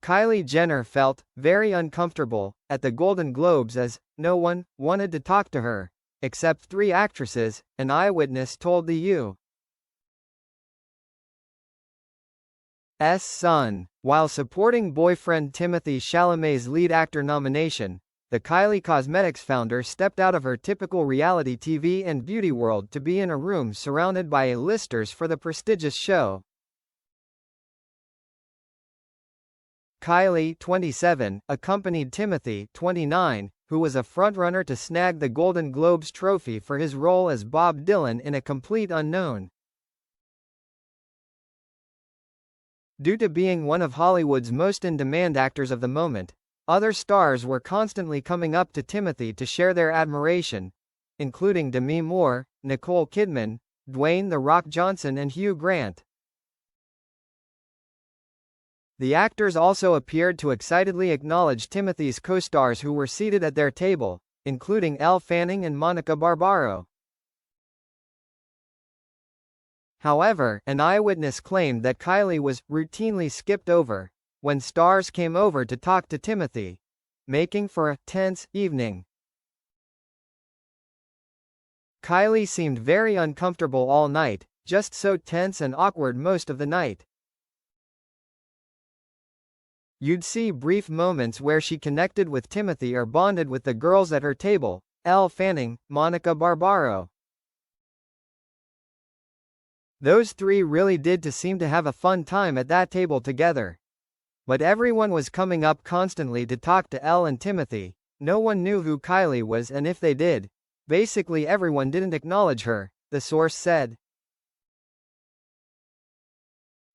Kylie Jenner felt very uncomfortable at the Golden Globes as no one wanted to talk to her, except three actresses, an eyewitness told the U.S. Sun. While supporting boyfriend Timothée Chalamet's lead actor nomination, the Kylie Cosmetics founder stepped out of her typical reality TV and beauty world to be in a room surrounded by A-listers for the prestigious show. Kylie, 27, accompanied Timothée, 29, who was a frontrunner to snag the Golden Globes trophy for his role as Bob Dylan in A Complete Unknown. Due to being one of Hollywood's most in-demand actors of the moment, other stars were constantly coming up to Timothée to share their admiration, including Demi Moore, Nicole Kidman, Dwayne "The Rock" Johnson and Hugh Grant. The actors also appeared to excitedly acknowledge Timothée's co-stars who were seated at their table, including Elle Fanning and Monica Barbaro. However, an eyewitness claimed that Kylie was routinely skipped over when stars came over to talk to Timothée, making for a tense evening. Kylie seemed very uncomfortable all night, just so tense and awkward most of the night. You'd see brief moments where she connected with Timothée or bonded with the girls at her table, Elle Fanning, Monica Barbaro. Those three really did seem to have a fun time at that table together. But everyone was coming up constantly to talk to Elle and Timothée. No one knew who Kylie was, and if they did, basically everyone didn't acknowledge her, the source said.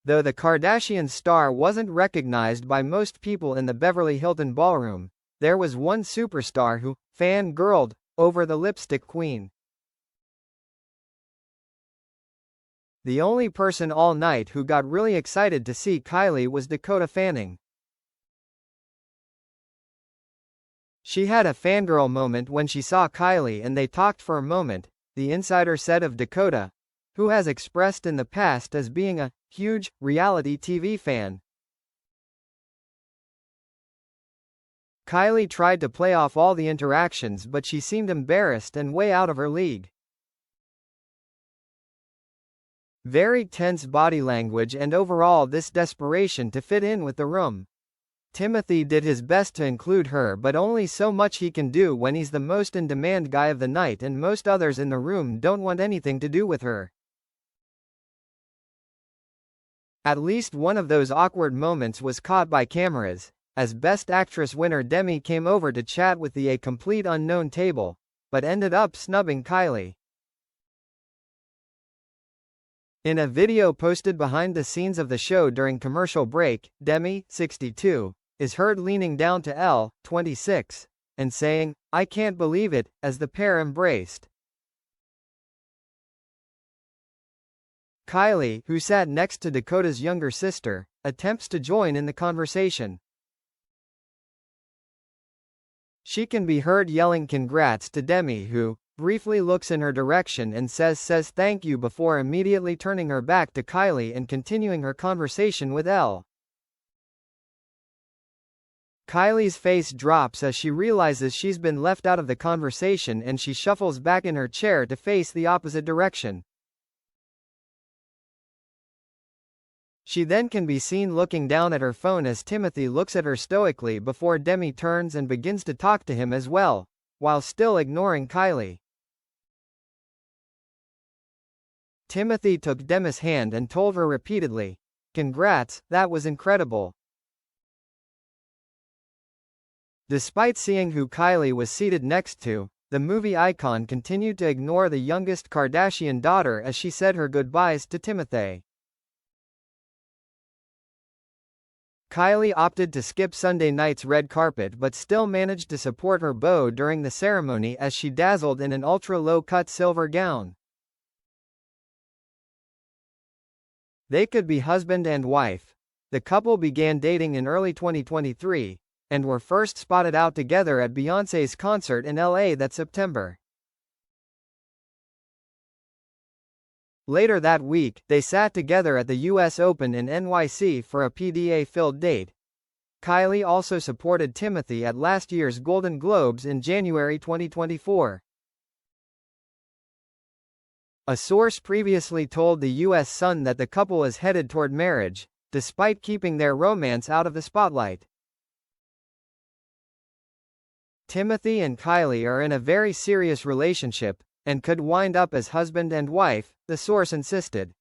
Though the Kardashian star wasn't recognized by most people in the Beverly Hilton ballroom, there was one superstar who fangirled over the lipstick queen. The only person all night who got really excited to see Kylie was Dakota Fanning. She had a fangirl moment when she saw Kylie and they talked for a moment, the insider said of Dakota, who has expressed in the past as being a huge reality TV fan. Kylie tried to play off all the interactions, but she seemed embarrassed and way out of her league. Very tense body language and overall this desperation to fit in with the room. Timothée did his best to include her, but only so much he can do when he's the most in-demand guy of the night and most others in the room don't want anything to do with her. At least one of those awkward moments was caught by cameras, as Best Actress winner Demi came over to chat with the A Complete Unknown table, but ended up snubbing Kylie. In a video posted behind the scenes of the show during commercial break, Demi, 62, is heard leaning down to Elle, 26, and saying, "I can't believe it," as the pair embraced. Kylie, who sat next to Dakota's younger sister, attempts to join in the conversation. She can be heard yelling congrats to Demi, who briefly looks in her direction and says thank you before immediately turning her back to Kylie and continuing her conversation with Elle. Kylie's face drops as she realizes she's been left out of the conversation and she shuffles back in her chair to face the opposite direction. She then can be seen looking down at her phone as Timothée looks at her stoically before Demi turns and begins to talk to him as well, while still ignoring Kylie. Timothée took Demi's hand and told her repeatedly, "Congrats, that was incredible." Despite seeing who Kylie was seated next to, the movie icon continued to ignore the youngest Kardashian daughter as she said her goodbyes to Timothée. Kylie opted to skip Sunday night's red carpet but still managed to support her beau during the ceremony as she dazzled in an ultra-low-cut silver gown. They could be husband and wife. The couple began dating in early 2023, and were first spotted out together at Beyoncé's concert in LA that September. Later that week, they sat together at the US Open in NYC for a PDA-filled date. Kylie also supported Timothy at last year's Golden Globes in January 2024. A source previously told the U.S. Sun that the couple is headed toward marriage, despite keeping their romance out of the spotlight. Timothy and Kylie are in a very serious relationship, and could wind up as husband and wife, the source insisted.